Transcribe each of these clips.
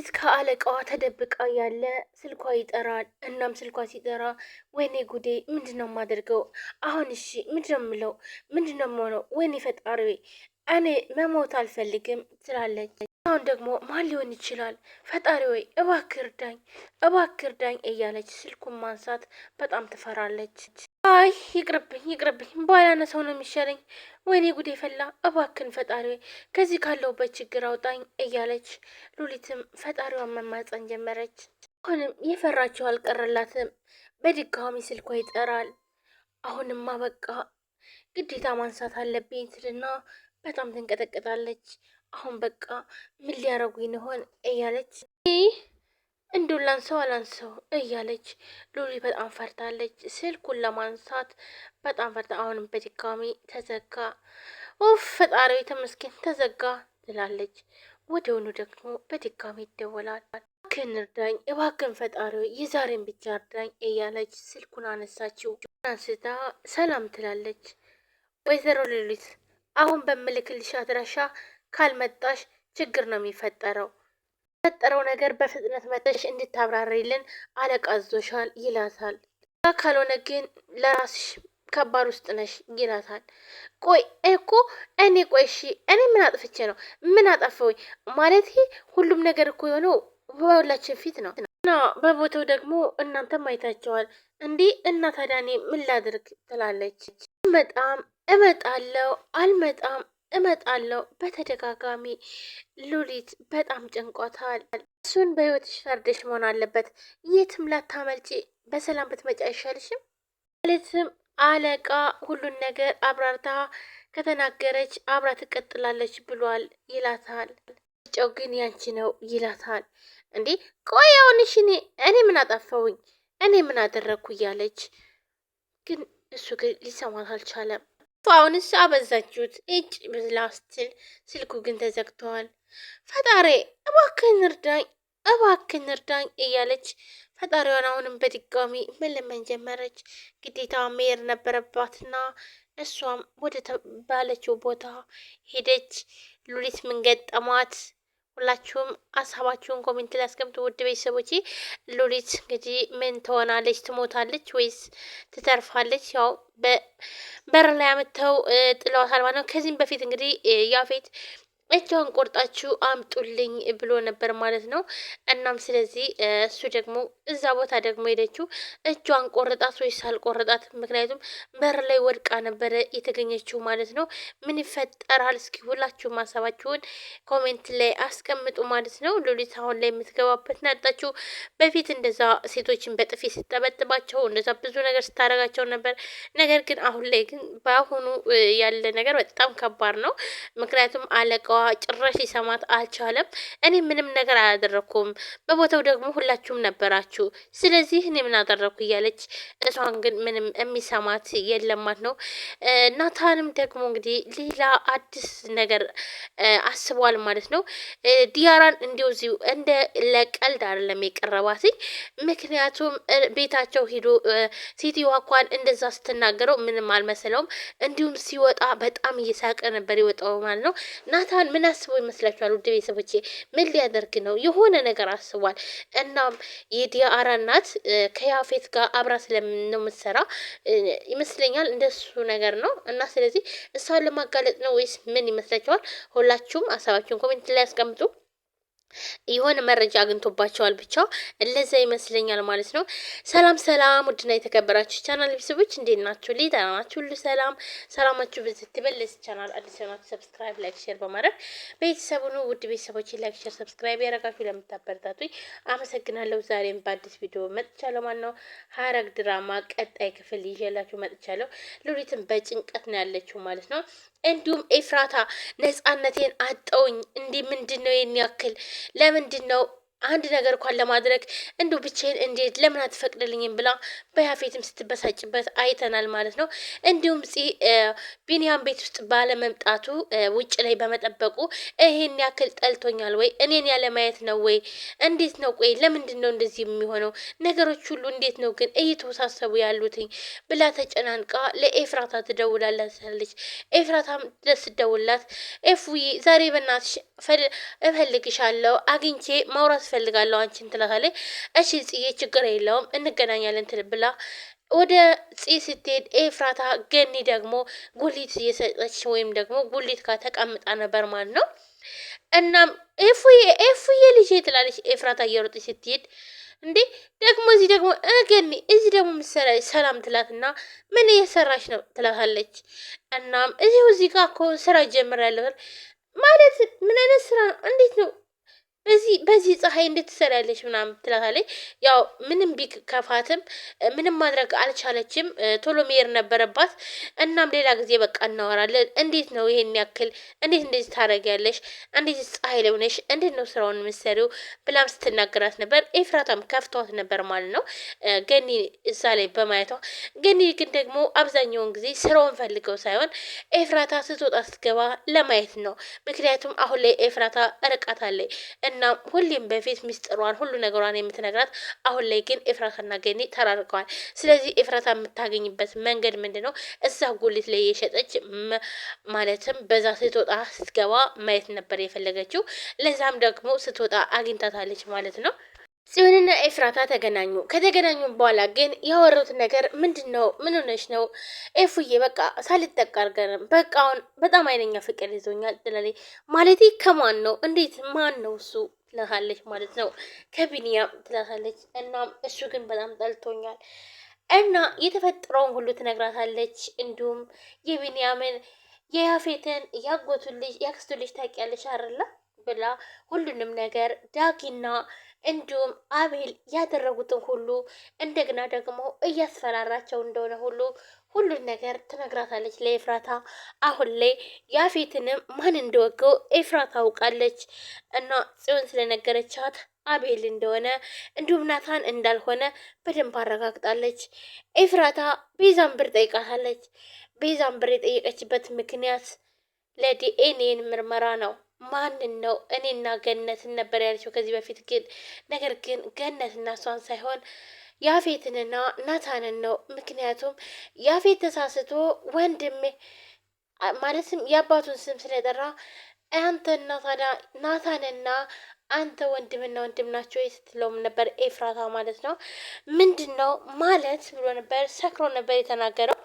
ሉሊት ከአለቃዋ ተደብቃ ያለ ስልኳ ይጠራል። እናም ስልኳ ሲጠራ ወይኔ ጉዴ ምንድነው የማደርገው አሁን? እሺ ምንድነው የምለው? ምንድነው የምሆነው? ወይኔ ፈጣሪ እኔ መሞት አልፈልግም ትላለች። አሁን ደግሞ ማን ሊሆን ይችላል? ፈጣሪ ወይ እባክህ እርዳኝ፣ እባክህ እርዳኝ እያለች ስልኩን ማንሳት በጣም ትፈራለች። አይ ይቅርብኝ ይቅርብኝ፣ ባላነሳው ነው የሚሻለኝ። ወይኔ ጉዴ ፈላ፣ እባክን ፈጣሪ ወይ ከዚህ ካለሁበት ችግር አውጣኝ እያለች ሉሊትም ፈጣሪዋን መማፀን ጀመረች። አሁንም የፈራችው አልቀረላትም። በድጋሚ ስልኳ ይጠራል። አሁንማ በቃ ግዴታ ማንሳት አለብኝ ትልና በጣም ትንቀጠቀጣለች። አሁን በቃ ምን ሊያረጉኝ ይሆን እያለች እንዱን ላንሰው አላንሰው እያለች ሉሊ በጣም ፈርታለች። ስልኩን ለማንሳት በጣም ፈርታ አሁንም በድጋሚ ተዘጋ። ኡፍ ፈጣሪ ተመስገን ተዘጋ ትላለች። ወዲያውኑ ደግሞ በድጋሚ ይደወላል። እባክህን እርዳኝ፣ እባክህን ፈጣሪ የዛሬን ብቻ እርዳኝ እያለች ስልኩን አነሳችው። አንስታ ሰላም ትላለች። ወይዘሮ ሉሊት አሁን በምልክልሽ አድራሻ ካልመጣሽ ችግር ነው የሚፈጠረው። የተፈጠረው ነገር በፍጥነት መጥተሽ እንድታብራሪልን አለቃ አዞሻል ይላታል። ካልሆነ ግን ለራስሽ ከባድ ውስጥ ነሽ ይላታል። ቆይ እኮ ቆይ እሺ እኔ ምን አጥፍቼ ነው? ምን አጠፋሁኝ? ማለት ሁሉም ነገር እኮ የሆነው በሁላችን ፊት ነው እና በቦታው ደግሞ እናንተም አይታቸዋል። እንዲህ እና ታዲያ እኔ ምን ላድርግ ትላለች። በጣም እመጣለሁ አልመጣም እመጣለሁ በተደጋጋሚ ሉሊት በጣም ጨንቋታል። እሱን በህይወትሽ ፈርደሽ መሆን አለበት። የትም ላታመልጪ በሰላም ብትመጪ አይሻልሽም? ማለትም አለቃ ሁሉን ነገር አብራርታ ከተናገረች አብራ ትቀጥላለች ብሏል ይላታል። ጨው ግን ያንቺ ነው ይላታል። እንዴ ቆይ አሁንሽ እኔ ምን አጠፋውኝ? እኔ ምን አደረግኩ? እያለች ግን እሱ ግን ሊሰማት አልቻለም። አሁንስ አበዛችሁት እጭ ብላ ስትል ስልኩ ግን ተዘግተዋል። ፈጣሪ እባክህን እርዳኝ፣ እባክህን እርዳኝ እያለች ፈጣሪዋን አሁንም በድጋሚ መለመን ጀመረች። ግዴታ መሄድ ነበረባትና እሷም ወደ ባለችው ቦታ ሄደች። ሉሊት ምን ገጠማት? ሁላችሁም ሀሳባችሁን ኮሜንት ላይ አስቀምጡ። ውድ ቤተሰቦቼ ሉሊት እንግዲህ ምን ትሆናለች? ትሞታለች ወይስ ትተርፋለች? ያው በር ላይ አምጥተው ጥለዋታል ማለት ነው። ከዚህም በፊት እንግዲህ ያፌት እጇን ቆርጣችሁ አምጡልኝ ብሎ ነበር ማለት ነው። እናም ስለዚህ እሱ ደግሞ እዛ ቦታ ደግሞ ሄደችው እጇን ቆርጣት ወይስ አልቆረጣት? ምክንያቱም በር ላይ ወድቃ ነበረ የተገኘችው ማለት ነው። ምን ይፈጠራል? እስኪ ሁላችሁ ማሳባችሁን ኮሜንት ላይ አስቀምጡ ማለት ነው። ሉሊት አሁን ላይ የምትገባበት ናጣችሁ። በፊት እንደዛ ሴቶችን በጥፊ ስጠበጥባቸው እንደዛ ብዙ ነገር ስታደርጋቸው ነበር። ነገር ግን አሁን ላይ ግን በአሁኑ ያለ ነገር በጣም ከባድ ነው። ምክንያቱም አለቃዋ ጭራሽ ሊሰማት አልቻለም። እኔ ምንም ነገር አላደረኩም፣ በቦታው ደግሞ ሁላችሁም ነበራችሁ፣ ስለዚህ እኔ ምን አደረግኩ እያለች እሷን ግን ምንም የሚሰማት የለም ማለት ነው። ናታንም ደግሞ እንግዲህ ሌላ አዲስ ነገር አስቧል ማለት ነው። ዲያራን እንዲሁ እንደ ለቀልድ አይደለም የቀረባትኝ። ምክንያቱም ቤታቸው ሂዶ ሴትዮዋ እንኳን እንደዛ ስትናገረው ምንም አልመሰለውም። እንዲሁም ሲወጣ በጣም እየሳቀ ነበር የወጣው ማለት ነው። ናታን ምን አስበው ይመስላችኋል? ውድ ቤተሰቦቼ ምን ሊያደርግ ነው? የሆነ ነገር አስቧል። እናም የዲያራ እናት ከያፌት ጋር አብራ ስለምነው የምትሰራ ይመስለኛል። እንደሱ ነገር ነው እና ስለዚህ እሷን ለማጋለጥ ነው ወይስ ምን ይመስላችኋል? ሁላችሁም ሀሳባችሁን ኮሜንት ላይ ያስቀምጡ። የሆነ መረጃ አግኝቶባቸዋል ብቻ ለዛ ይመስለኛል ማለት ነው። ሰላም ሰላም፣ ውድና የተከበራችሁ ቻናል ቤተሰቦች እንዴት ናችሁ? ደህና ናችሁ? ሁሉ ሰላም ሰላማችሁ ብዝት ይበል። ለዚህ ቻናል አዲስ ናችሁ ሰብስክራይብ፣ ላይክ፣ ሼር በማድረግ ቤተሰቡን ውድ ቤተሰቦች ላይክ፣ ሼር፣ ሰብስክራይብ ያደረጋችሁ ለምታበረታቱኝ አመሰግናለሁ። ዛሬም በአዲስ ቪዲዮ መጥቻለሁ ማለት ነው። ሐረግ ድራማ ቀጣይ ክፍል ይዤላችሁ መጥቻለሁ። ሉሊትም በጭንቀት ነው ያለችው ማለት ነው። እንዲሁም ኤፍራታ ነጻነቴን አጠውኝ እንዲህ ምንድን ነው የኔ ያክል ለምንድን ነው አንድ ነገር እንኳን ለማድረግ እንዲሁ ብቻዬን እንዴት ለምን አትፈቅድልኝም ብላ በያፌትም ስትበሳጭበት አይተናል ማለት ነው። እንዲሁም ቢኒያም ቤት ውስጥ ባለመምጣቱ ውጭ ላይ በመጠበቁ ይሄን ያክል ጠልቶኛል ወይ እኔን ያለ ማየት ነው ወይ እንዴት ነው? ቆይ ለምንድን ነው እንደዚህ የሚሆነው? ነገሮች ሁሉ እንዴት ነው ግን እየተወሳሰቡ ያሉትኝ ብላ ተጨናንቃ ለኤፍራታ ትደውላለች። ኤፍራታም ደስ ደውላት ኤፍዬ ዛሬ በእናትሽ እፈልግሻለሁ አግኝቼ ማውራት ፈልጋለሁ አንቺን ትላታለች። እሺ ጽዬ ችግር የለውም እንገናኛለን ብላ ወደ ጽ ስትሄድ ኤፍራታ ገኒ ደግሞ ጉሊት እየሰጠች ወይም ደግሞ ጉሊት ጋር ተቀምጣ ነበር ማለት ነው። እናም ኤፉዬ ልጄ ትላለች ኤፍራታ እየሮጠች ስትሄድ እንዴ ደግሞ እዚህ ደግሞ ገኒ እዚህ ደግሞ ምሰራች ሰላም ትላትና ምን እየሰራች ነው ትላታለች። እናም እዚህ ጋር እኮ ስራ ጀምራለሁ ማለት ምን አይነት ስራ ነው? እንዴት ነው በዚህ ፀሐይ እንዴት ትሰሪያለሽ ምናምን ትላታለች። ያው ምንም ቢከፋትም ምንም ማድረግ አልቻለችም። ቶሎ መሄድ ነበረባት። እናም ሌላ ጊዜ በቃ እናወራለን። እንዴት ነው ይሄን ያክል እንዴት እንደዚህ ታደርጊያለሽ? እንዴት ፀሐይ ላይ ሆነሽ እንዴት ነው ስራውን የምትሰሪው? ብላም ስትናገራት ነበር። ኤፍራታም ከፍቷት ነበር ማለት ነው ገኒ እዛ ላይ በማየቷ። ገኒ ግን ደግሞ አብዛኛውን ጊዜ ስራውን ፈልገው ሳይሆን ኤፍራታ ስትወጣ ስትገባ ለማየት ነው። ምክንያቱም አሁን ላይ ኤፍራታ ርቃታለች እና ሁሌም በፊት ሚስጥሯን ሁሉ ነገሯን የምትነግራት፣ አሁን ላይ ግን ኤፍራታና ገኒ ተራርቀዋል። ስለዚህ ኤፍራታ የምታገኝበት መንገድ ምንድን ነው? እዛ ጉሊት ላይ የሸጠች ማለትም በዛ ስትወጣ ስትገባ ማየት ነበር የፈለገችው። ለዛም ደግሞ ስትወጣ አግኝታታለች ማለት ነው። ጽዮንና ኤፍራታ ተገናኙ። ከተገናኙ በኋላ ግን ያወሩት ነገር ምንድን ነው? ምን ሆነሽ ነው ኤፉዬ? በቃ ሳልጠቃ አድርገንም በቃ አሁን በጣም አይነኛ ፍቅር ይዞኛል ትላለች። ማለቴ ከማን ነው? እንዴት ማን ነው እሱ ትላታለች ማለት ነው። ከቢኒያም ትላታለች። እናም እሱ ግን በጣም ጠልቶኛል እና የተፈጠረውን ሁሉ ትነግራታለች። እንዲሁም የቢኒያምን የያፌትን ያጎቱን ልጅ ያክስቱን ልጅ ታውቂያለሽ አይደለ ብላ ሁሉንም ነገር ዳጊና እንዲሁም አቤል ያደረጉትን ሁሉ እንደገና ደግሞ እያስፈራራቸው እንደሆነ ሁሉን ነገር ትነግራታለች ለኤፍራታ። አሁን ላይ ያፌትንም ማን እንደወገው ኤፍራታ አውቃለች እና ጽዮን ስለነገረቻት አቤል እንደሆነ እንዲሁም ናታን እንዳልሆነ በደንብ አረጋግጣለች። ኤፍራታ ቤዛን ብር ጠይቃታለች። ቤዛን ብር የጠየቀችበት ምክንያት ለዲኤንኤን ምርመራ ነው። ማንን ነው? እኔና ገነትን ነበር ያለችው ከዚህ በፊት ግን ነገር ግን ገነትና እሷን ሳይሆን ያፌትንና ናታንን ነው። ምክንያቱም ያፌት ተሳስቶ ወንድሜ ማለትም የአባቱን ስም ስለጠራ አንተና ታዲያ ናታንና አንተ ወንድምና ወንድም ናቸው ስትለውም ነበር ኤፍራታ ማለት ነው። ምንድን ነው ማለት ብሎ ነበር ሰክሮ ነበር የተናገረው።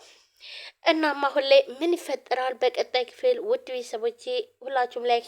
እናም አሁን ላይ ምን ይፈጠራል በቀጣይ ክፍል? ውድ ቤተሰቦቼ ሁላችሁም ላይክ